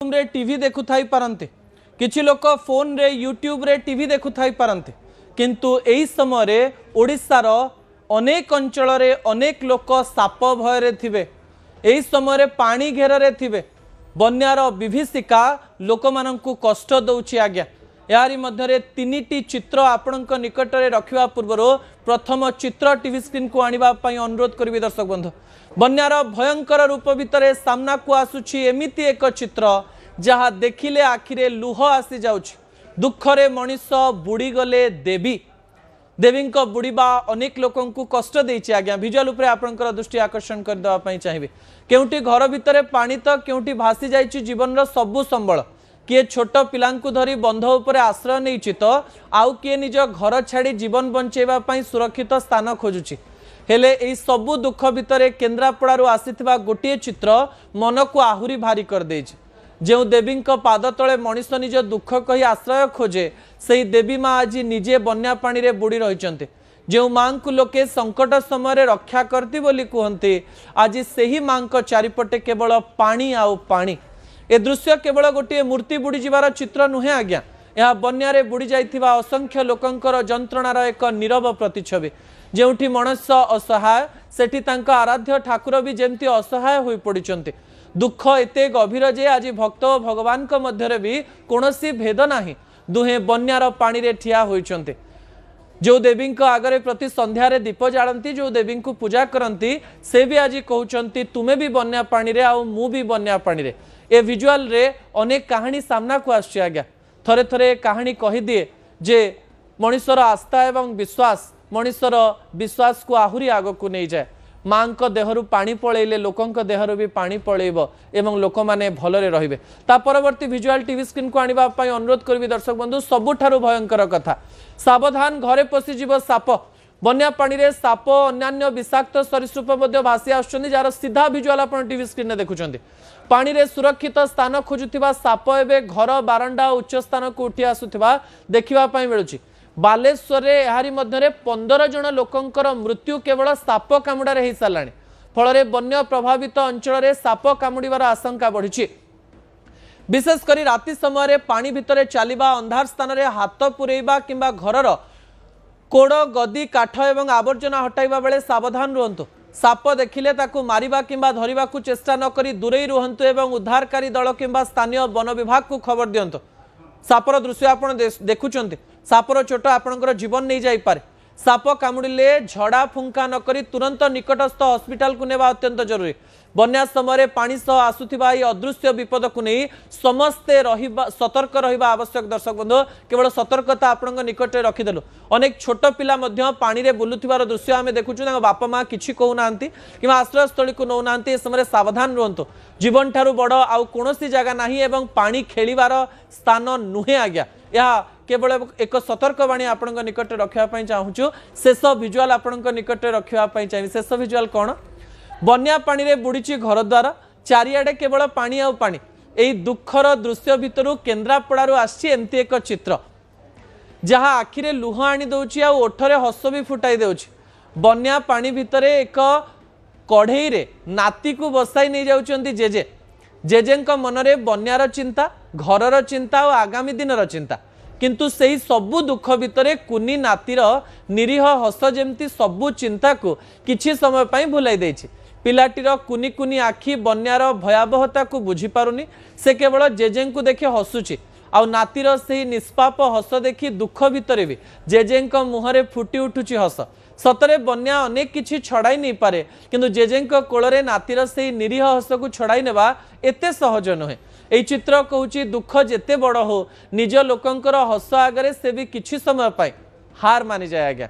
Bedroom रे TV देखु Thai पारंते, किछि लोक फोन रे यूट्यूब रे टीवी देखु थाई पारंते, किंतु एई समय रे ओडिसा रो अनेक अंचल रे अनेक लोक साप भय रे थिबे, एई समय रे पानी घेर रे थिबे, बन्यार विभीषिका लोक माननकु कष्ट दउछि। आज्ञा यारी मध्यरे तीनिटी चित्र आपणक निकट रे रखिबा पूर्व प्रथम चित्र टीवी स्क्रीन को आनिबा पई अनुरोध करिबे। दर्शक बंधु, बन्यार भयंकर रूप भितरे सामना को आसुछि एमिति एक चित्र जहा देखिले आखिरे लुह आसी जाउछि। दुखरे मनीष बुड़ी गले देवी, देवी बुड़ीबा अनेक लोकं को कष्ट देछि। आज्ञा विजुअल उपरे आपनकर दृष्टि आकर्षण कर देवा पई चाहिबे। केउटी घर भितरे पानी तो केउटी भासी जाइछि जीवन रो सबु संबल, किए छोट पिलांकु धरी बंध उपरे आश्रय नेइछि तो आउ किए निज घर छाड़ी जीवन बंचेबा पई सुरक्षित स्थान खोजुछि। हेले एई सबु दुख भितरे केन्द्रापड़ारू आसीथिबा गोटिए चित्र मन को आहुरी भारी कर देछि। जो देवी पाद तले मनीष निज दुख कही आश्रय खोजे, से देवी माँ आज निजे बन्या पानी रे बुड़ी रही। जो माँ को लोके संकट समय रक्षा करती बोली कहते, आज से ही माँ को चारिपटे केवल पानी आउ पानी। ए दृश्य केवल गोटे मूर्ति बुड़ी जीवार चित्र नुहे। आज्ञा यह बन्यारे बुड़ी जाइथिबा असंख्य लोकंकर जंत्रणार एक नीरव प्रतिछवि। जेउठी मनुष्य असहाय, सेठी तांका आराध्य ठाकुर भी जेमती असहाय होई पड़िचंते। दुख एते गभीर जे आज भक्त और भगवान को मध्यरे भी कोनोसी भेद नाही। दुहे बन्यार पानी रे ठिया होइचंते। जो देवी आगरे प्रति संध्या रे दीप जालंती, जो देवी को पूजा करती, से भी आज कहउचंती तुमे भी बन्या पानी रे आउ मु भी बन्या पानी रे। ए विजुअल रे अनेक कहानी सामना को आछि। आज्ञा थरे थरे कहानी कहि दिए जे मनुष्यर आस्था एवं विश्वास मनुष्यर विश्वास को आहुरी आग को नहीं जाए। माँ को देहरु पानी पलैले लोकंक देहरु भी पानी पलैब एवं लोक माने भलरे रहिबे। ता परवर्ती विजुअल टीवी स्क्रीन को आनिबा पई अनुरोध करबी। दर्शक बंधु, सबुठारु भयंकर कथा, सावधान घरे पशिजिव साप। बन्या पानी रे साप अन्यान्य विषाक्त सरीसृप मध्ये भासी आछुछन्ती, जार सीधा विजुअल आपण टीवी स्क्रीन रे देखुछन्ती। पानी रे सुरक्षित स्थान खोजुथिबा साप एबे घर बारंडा उच्च स्थान को उठी आसुथिबा देखिबा पई मिलुछि। बालेश्वर एहारी मध्यरे 15 जन लोकंकर मृत्यु केवल साप कामुड़ारे हो सारा। फल बन्या प्रभावित अंचल में साप कामुड़ार आशंका बढ़ी। विशेषकर राति समय पानी भितर चलवा, अंधार स्थान में हाथ पुरेबा किंबा घरर कोड़ गदी काठ एवं आवर्जना हटाइबा बेले सावधान रुहंतु। साप देखिले ताकू मारिबा किंबा धरिबा को चेष्टा न करी दूरेई रुहंतु एवं उद्धारकारी दल किंबा स्थानीय वन विभाग को खबर दियंतु। सापर दृश्य आपण देखुचंती, सापर चोट आपणकर जीवन नहीं जाई पारे। साप कामुड़िले झड़ा फुंका न करी तुरंत निकटस्थ हॉस्पिटल को नेबा अत्यंत जरूरी। बन्या समय पानी सह आसुथिबा ई अदृश्य विपद को नहीं समस्ते सतर्क रहिबा आवश्यक। दर्शक बंधु, केवल सतर्कता आपणक निकट रे रखिदेलु। अनेक छोट पिला मध्य पानी रे बुलुथिबार दृश्य आमे देखुछु। तांका बापा माँ किछि कहू नांती किंबा आश्रयस्थली को नौ नांती। ए समय सावधान रुहंतु। जीवन ठारू बड़ आउ कोनोसी जगह नाही एवं पानी खेलिबार स्थान नुहे। आज्ञा यह केवल एक सतर्कवाणी आपण निकट रखापी चाहूँ। शेष विजुअल आपण निकट रखापी चाहिए। शेष विजुअल कौन? बन्या पानी रे बुड़ीची घर द्वार, चारिआडे केवल पानी आउ पानी। एई दुखर दृश्य भितरु केन्द्रापड़ारू आसी एमती एक चित्र जहाँ आखिरे लुह आनी दउछि आ ओठरे हस भी फुटाई देउछि। बन्या पानी भितरे एक कढ़ई रे नाती को बसाई नहीं जाउछन्ती जेजे। जेजेंक मनरे बन्यार चिंता, घरर चिंता और आगामी दिनर चिंता, किंतु सेही सबु दुख भितरे कुनी नातीर निरीह हस जेमती सबु चिंता को किछि समय पई भुलाई देछि। पिलाटीर कुनी कुनी आखि बन्यार भयावहता को बुझी पारुनी। से केवल जेजें को देखि हसुछि। आउ नातीर सेही निष्पाप हस देखि दुख भितरे भी जेजेंक मुहरे फुटी उठुछि हस। सतरे बन्या अनेक किछि छड़ाई नहीं पारे, किंतु जेजेंक कोलरे नातीर सेही निरीह हस को छड़ाई नेबा एते सहज नुहे। एई चित्र कहूछि दुख जेते बड़ हो, निज लोकंकर हस आगरे से भी किछि समय पाए हार मानि जाए। आज्ञा